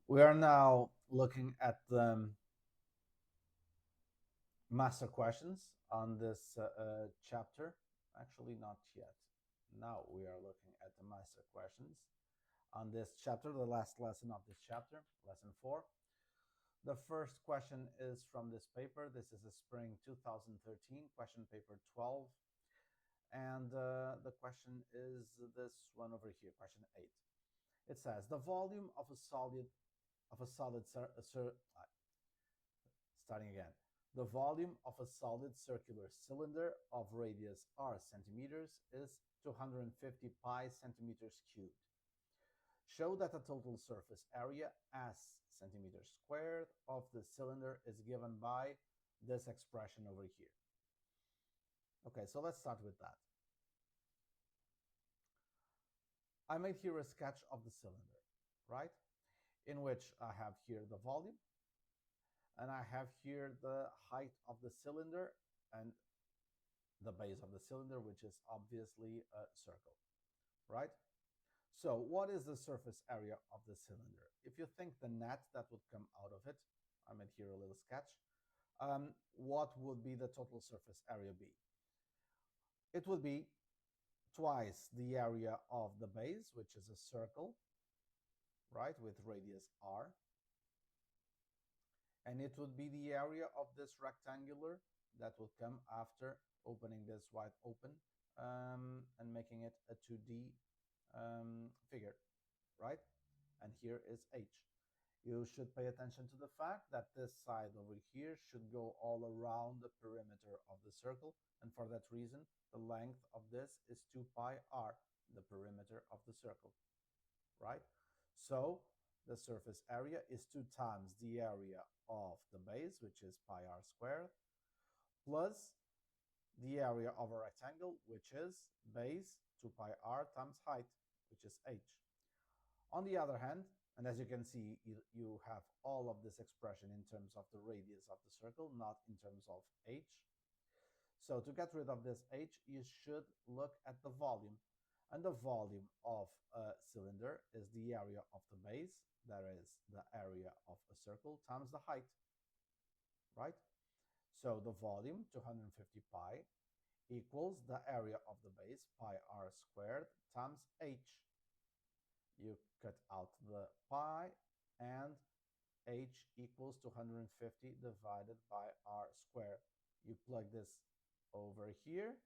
We are now looking at the master questions on this chapter. Actually, not yet. Now we are looking at the master questions on this chapter, the last lesson of this chapter, lesson 4. The first question is from this paper. This is a spring 2013, question paper 12. And the question is this one over here, question 8. It says the volume of a solid starting again. The volume of a solid circular cylinder of radius r centimeters is 250 pi centimeters cubed. Show that the total surface area s centimeters squared of the cylinder is given by this expression over here. Okay, so let's start with that. I made here a sketch of the cylinder, right? In which I have here the volume, and I have here the height of the cylinder and the base of the cylinder, which is obviously a circle, right? So what is the surface area of the cylinder? If you think the net that would come out of it, I made here a little sketch, what would be the total surface area be? It would be twice the area of the base, which is a circle, right, with radius r, and it would be the area of this rectangular that would come after opening this wide open and making it a 2D figure, right? And here is h. You should pay attention to the fact that this side over here should go all around the perimeter of the circle, and for that reason the length of this is 2 pi r, the perimeter of the circle, right? So the surface area is 2 times the area of the base, which is pi r squared, plus the area of a rectangle, which is base 2 pi r times height, which is h. On the other hand, and as you can see, you have all of this expression in terms of the radius of the circle, not in terms of h. So to get rid of this h, you should look at the volume. And the volume of a cylinder is the area of the base, that is the area of a circle, times the height, right? So the volume, 250 pi, equals the area of the base, pi r squared, times h. You cut out the pi, and h equals 250 divided by r squared. You plug this over here.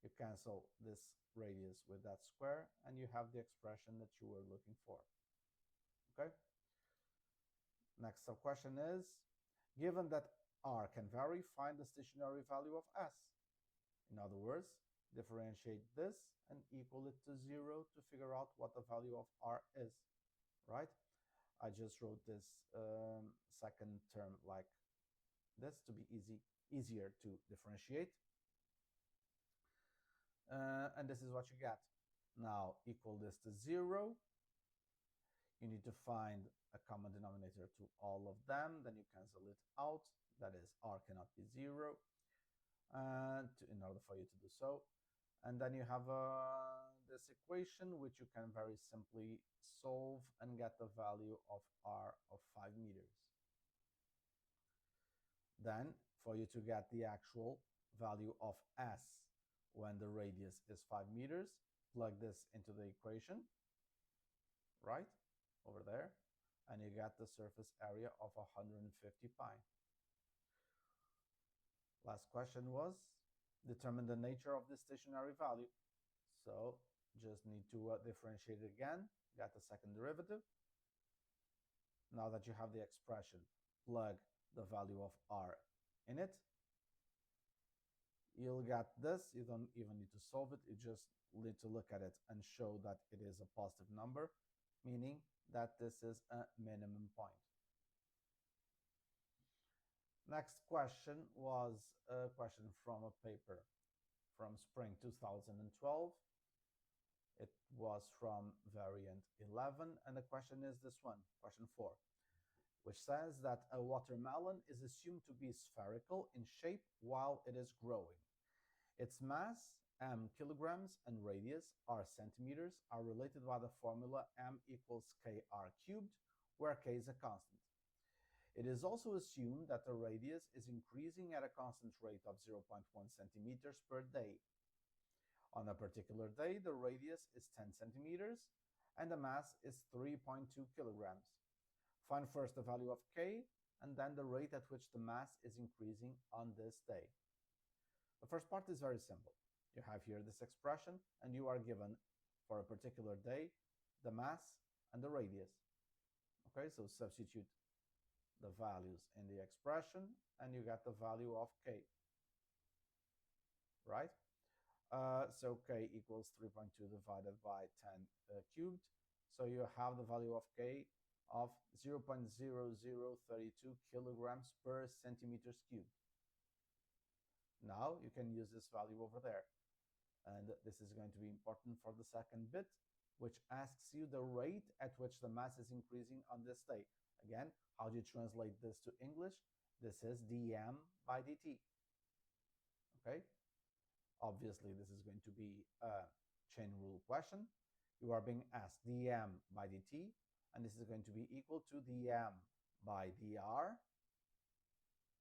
You cancel this radius with that square, and you have the expression that you were looking for. Okay? Next question is, given that r can vary, find the stationary value of s. In other words, differentiate this and equal it to 0 to figure out what the value of r is, right? I just wrote this second term like this to be easier to differentiate. And this is what you get. Now equal this to 0. You need to find a common denominator to all of them, then you cancel it out. That is, r cannot be 0 in order for you to do so. And then you have this equation, which you can very simply solve and get the value of r of 5 meters. Then, for you to get the actual value of s when the radius is 5 meters, plug this into the equation, right, over there, and you get the surface area of 150 pi. Last question was, determine the nature of this stationary value. So just need to differentiate it again, get the second derivative. Now that you have the expression, plug the value of r in it. You'll get this. You don't even need to solve it. You just need to look at it and show that it is a positive number, meaning that this is a minimum point. Next question was a question from a paper from spring 2012. It was from variant 11, and the question is this one, question 4, which says that a watermelon is assumed to be spherical in shape while it is growing. Its mass m kilograms and radius r centimeters are related by the formula m equals kr cubed, where k is a constant. It is also assumed that the radius is increasing at a constant rate of 0.1 centimeters per day. On a particular day, the radius is 10 centimeters and the mass is 3.2 kilograms. Find first the value of k and then the rate at which the mass is increasing on this day. The first part is very simple. You have here this expression and you are given for a particular day the mass and the radius. Okay, so substitute the values in the expression and you get the value of k, right? So k equals 3.2 divided by 10 cubed. So you have the value of k of 0.0032 kilograms per centimeters cubed. Now you can use this value over there. And this is going to be important for the second bit, which asks you the rate at which the mass is increasing on this day. Again, how do you translate this to English? This is dm by dt. Okay? Obviously, this is going to be a chain rule question. You are being asked dm by dt, and this is going to be equal to dm by dr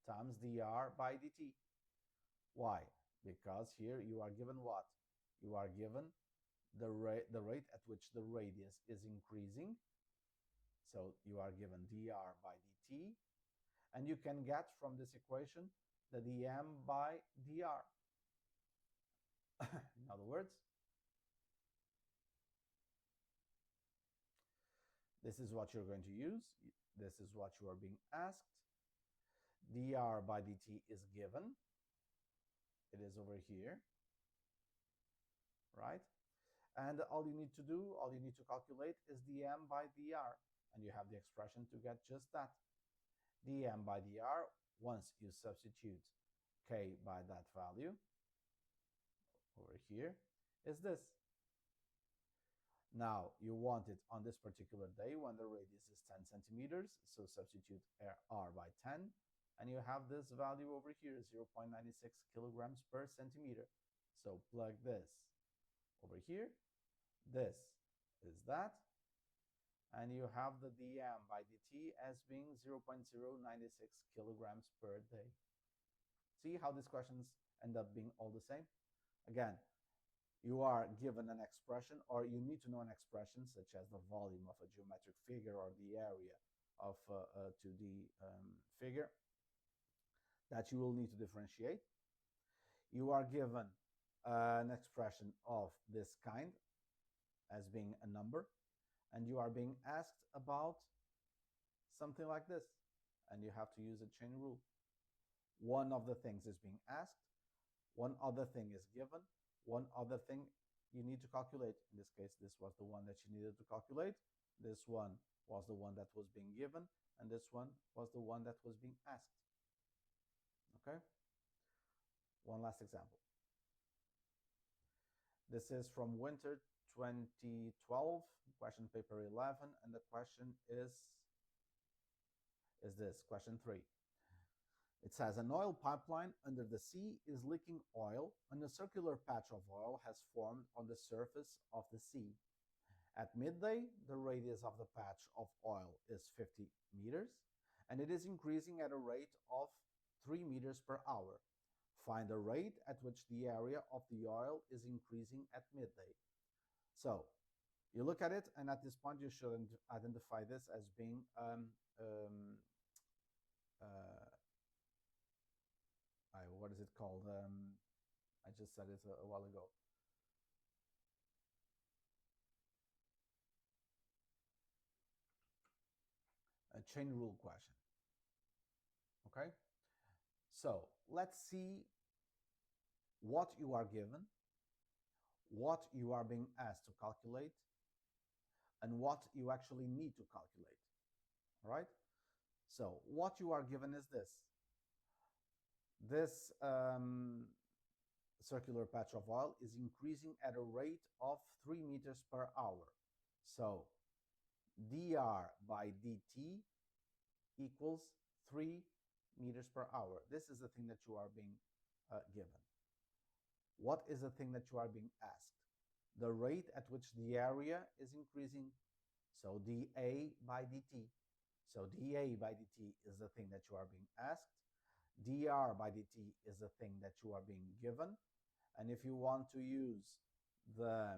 times dr by dt. Why? Because here you are given what? You are given the rate at which the radius is increasing. So you are given dr by dt, and you can get from this equation the dm by dr. In other words, this is what you're going to use. This is what you are being asked. dr by dt is given. It is over here, right? And all you need to do, all you need to calculate is dm by dr, and you have the expression to get just that. dm by dr, once you substitute k by that value, over here, is this. Now, you want it on this particular day when the radius is 10 centimeters, so substitute r by 10, and you have this value over here, 0.96 kilograms per centimeter. So plug this over here. This is that. And you have the dm by dt as being 0.096 kilograms per day. See how these questions end up being all the same? Again, you are given an expression, or you need to know an expression such as the volume of a geometric figure or the area of a 2D figure that you will need to differentiate. You are given an expression of this kind as being a number, and you are being asked about something like this, and you have to use a chain rule. One of the things is being asked, one other thing is given, one other thing you need to calculate. In this case, this was the one that you needed to calculate, this one was the one that was being given, and this one was the one that was being asked. Okay? One last example. This is from winter 2012, question paper 11, and the question is this, question 3. It says an oil pipeline under the sea is leaking oil, and a circular patch of oil has formed on the surface of the sea. At midday, the radius of the patch of oil is 50 meters, and it is increasing at a rate of 3 meters per hour. Find the rate at which the area of the oil is increasing at midday. So you look at it, and at this point you should identify this as being what is it called? I just said it a while ago. A chain rule question. Okay? So let's see what you are given, what you are being asked to calculate, and what you actually need to calculate. All right? So what you are given is this. This circular patch of oil is increasing at a rate of 3 meters per hour. So dr by dt equals 3 meters per hour. This is the thing that you are being given. What is the thing that you are being asked? The rate at which the area is increasing, so dA by dt. So dA by dt is the thing that you are being asked. dr by dt is the thing that you are being given. And if you want to use the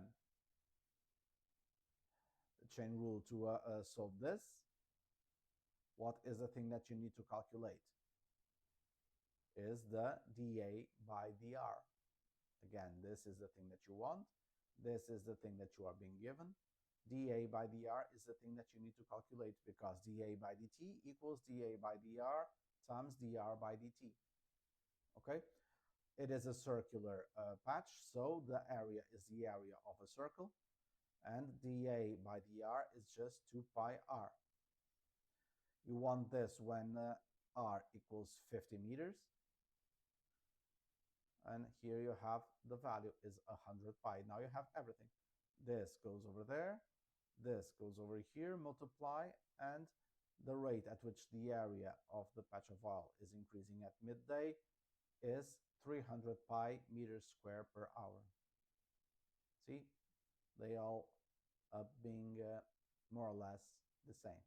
chain rule to solve this, what is the thing that you need to calculate? Is the dA by dr. Again, this is the thing that you want. This is the thing that you are being given. dA by dr is the thing that you need to calculate, because dA by dt equals dA by dr times dr by dt. Okay? It is a circular patch, so the area is the area of a circle, and dA by dr is just 2 pi r. You want this when r equals 50 meters. And here you have the value is 100 pi. Now you have everything. This goes over there, this goes over here, multiply, and the rate at which the area of the patch of oil is increasing at midday is 300 pi meters square per hour. See, they all being more or less the same.